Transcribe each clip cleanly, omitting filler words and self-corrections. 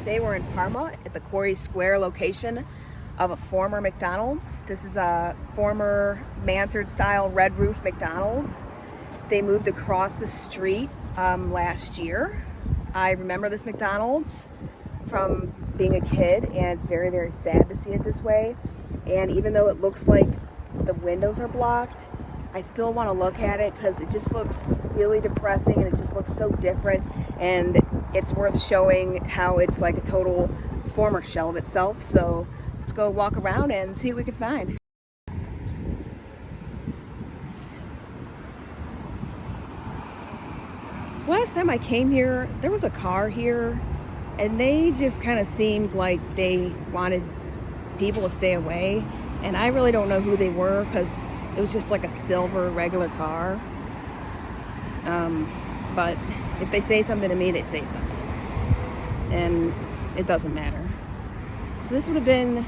Today we're in Parma at the Quarry Square location of a former McDonald's. This is a former Mansard style red roof McDonald's. They moved across the street last year. I remember this McDonald's from being a kid, and it's very, very sad to see it this way. And even though it looks like the windows are blocked, I still want to look at it because it just looks really depressing and it just looks so different, and it's worth showing how it's like a total former shell of itself. So let's go walk around and see what we can find. So last time I came here, there was a car here and they just kind of seemed like they wanted people to stay away, and I really don't know who they were because it was just like a silver regular car. But if they say something to me, they say something, and it doesn't matter. So this would have been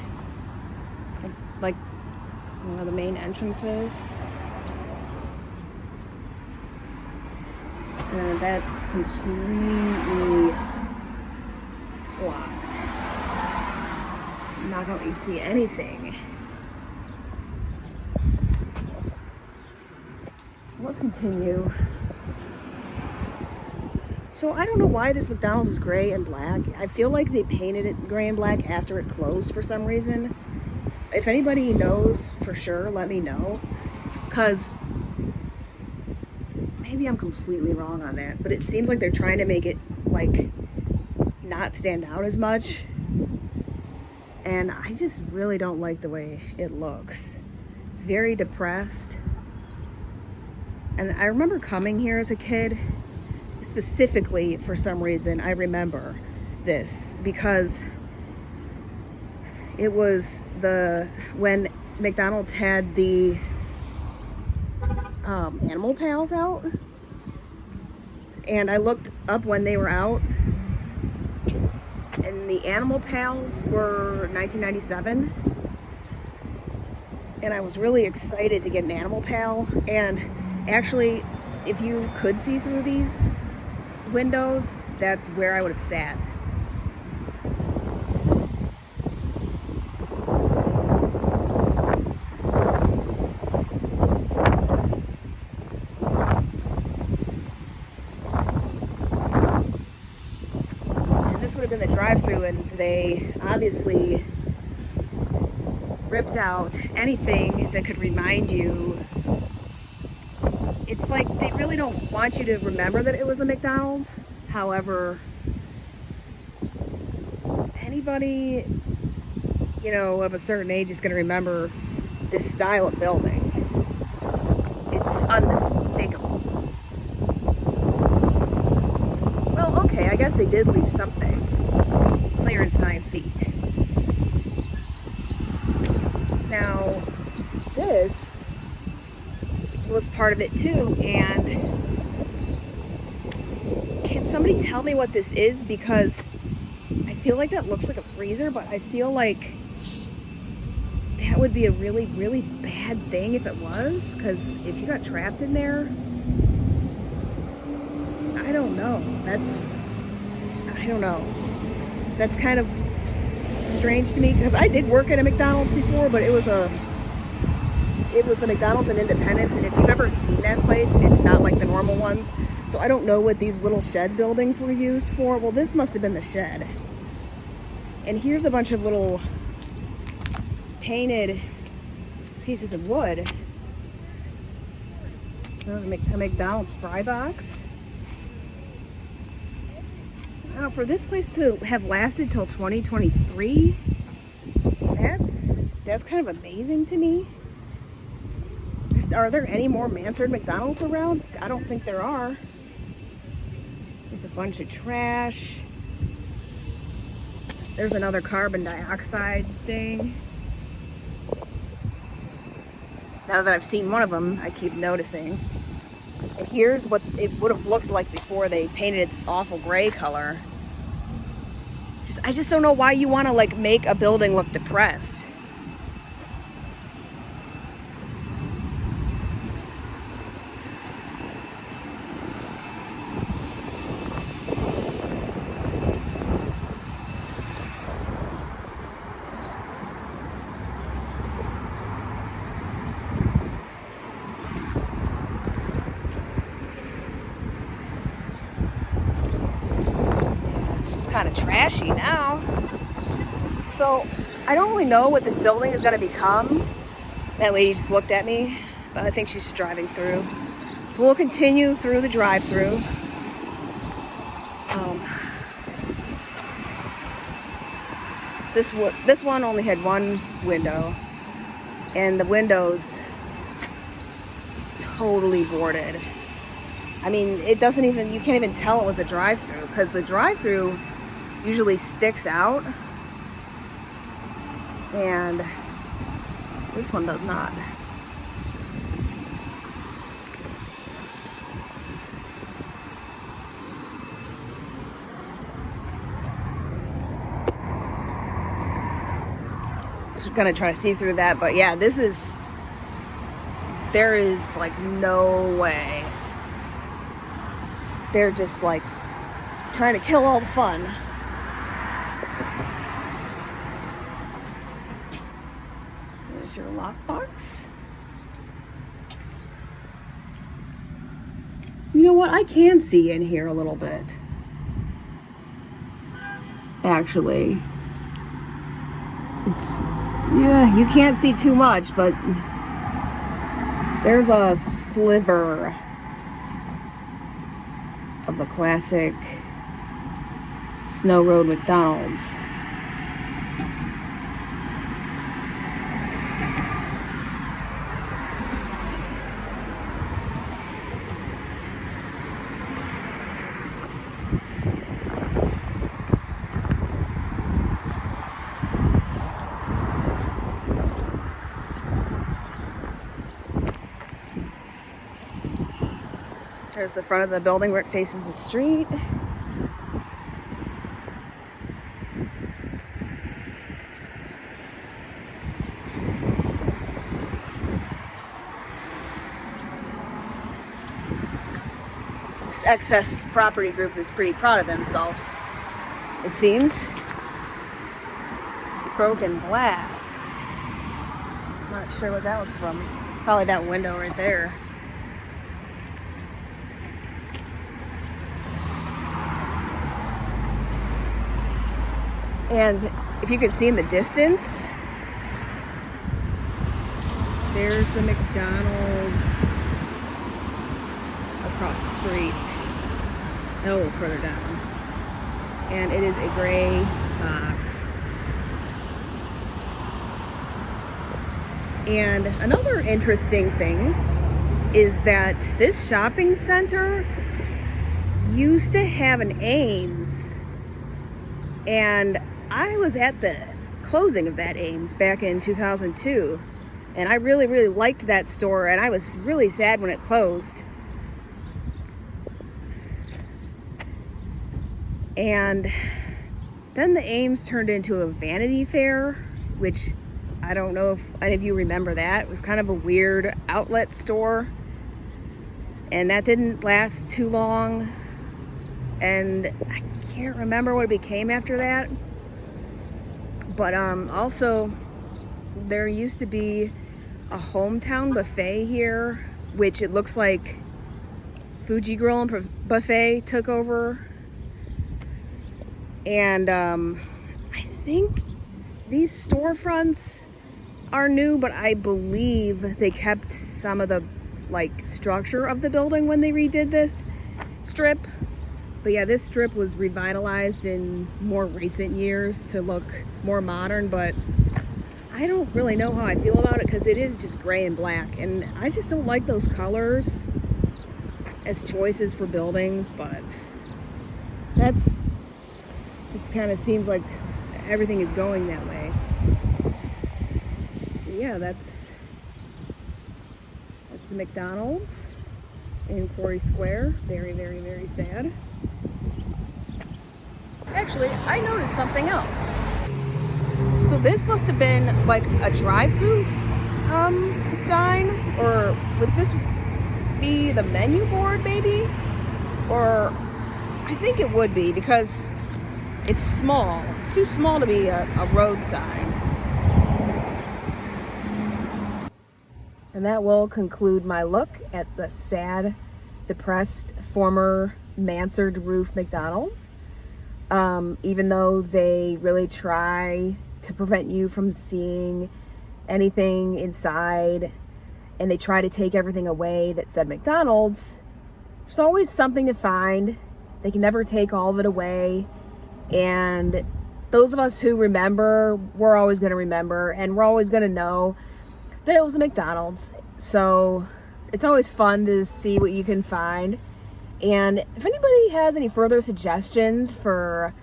like one of the main entrances, and that's completely blocked. I'm not going to see anything. Let's continue. So I don't know why this McDonald's is gray and black. I feel like they painted it gray and black after it closed for some reason. If anybody knows for sure, let me know. Because maybe I'm completely wrong on that, but it seems like they're trying to make it like not stand out as much. And I just really don't like the way it looks. It's very depressed. And I remember coming here as a kid, specifically for some reason. I remember this because it was when McDonald's had the animal pals out, and I looked up when they were out, and the animal pals were 1997, and I was really excited to get an animal pal. And actually, if you could see through these windows, that's where I would have sat. And this would have been the drive-thru, and they obviously ripped out anything that could remind you. It's like they really don't want you to remember that it was a McDonald's. However, anybody, you know, of a certain age is going to remember this style of building. It's unmistakable. Well, okay, I guess they did leave something. Clearance 9 feet. Now, this was part of it too, and can somebody tell me what this is? Because I feel like that looks like a freezer, but I feel like that would be a really, really bad thing if it was, because if you got trapped in there, I don't know. I don't know. That's kind of strange to me, because I did work at a McDonald's before, but it was the McDonald's in Independence, and if you've ever seen that place, it's not like the normal ones. So I don't know what these little shed buildings were used for. Well, this must have been the shed. And here's a bunch of little painted pieces of wood. So a McDonald's fry box. Now, for this place to have lasted till 2023, that's kind of amazing to me. Are there any more Mansard McDonald's around? I don't think there are. There's a bunch of trash. There's another carbon dioxide thing. Now that I've seen one of them, I keep noticing. And here's what it would have looked like before they painted it this awful gray color. I just don't know why you want to like make a building look depressed. looks kind of trashy now. So I don't really know what this building is going to become. That lady just looked at me, but I think she's just driving through. So we'll continue through the drive-thru. This one only had one window, and the window's totally boarded. I mean, it doesn't even, you can't even tell it was a drive-thru, because the drive-thru usually sticks out, and this one does not. Just gonna try to see through that, but yeah, there is like no way. They're just like trying to kill all the fun. There's your lockbox. You know what? I can see in here a little bit. Actually. Yeah, you can't see too much, but there's a sliver of the classic Snow Road McDonald's. There's the front of the building where it faces the street. This excess property group is pretty proud of themselves, it seems. Broken glass. Not sure what that was from. Probably that window right there. And if you can see in the distance, there's the McDonald's across the street, a little further down. And it is a gray box. And another interesting thing is that this shopping center used to have an Ames, and I was at the closing of that Ames back in 2002, and I really, really liked that store, and I was really sad when it closed. And then the Ames turned into a Vanity Fair, which I don't know if any of you remember that. It was kind of a weird outlet store, and that didn't last too long, and I can't remember what it became after that. But also there used to be a hometown buffet here, which it looks like Fuji Grill and Buffet took over. And I think these storefronts are new, but I believe they kept some of the like structure of the building when they redid this strip. But yeah, this strip was revitalized in more recent years to look more modern, but I don't really know how I feel about it because it is just gray and black, and I just don't like those colors as choices for buildings. But that's just kind of seems like everything is going that way. But yeah, that's the McDonald's in Quarry Square. Very, very, very sad. Actually, I noticed something else. So this must have been like a drive-thru sign, or would this be the menu board maybe? Or I think it would be, because it's small. It's too small to be a road sign. And that will conclude my look at the sad, depressed, former Mansard roof McDonald's. even though they really try to prevent you from seeing anything inside, and they try to take everything away that said McDonald's, there's always something to find. They can never take all of it away. And those of us who remember, we're always going to remember, and we're always going to know that it was a McDonald's. So it's always fun to see what you can find. And if anybody has any further suggestions for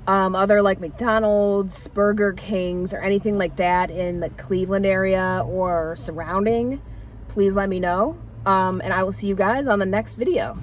other like McDonald's, Burger Kings, or anything like that in the Cleveland area or surrounding, please let me know. And I will see you guys on the next video.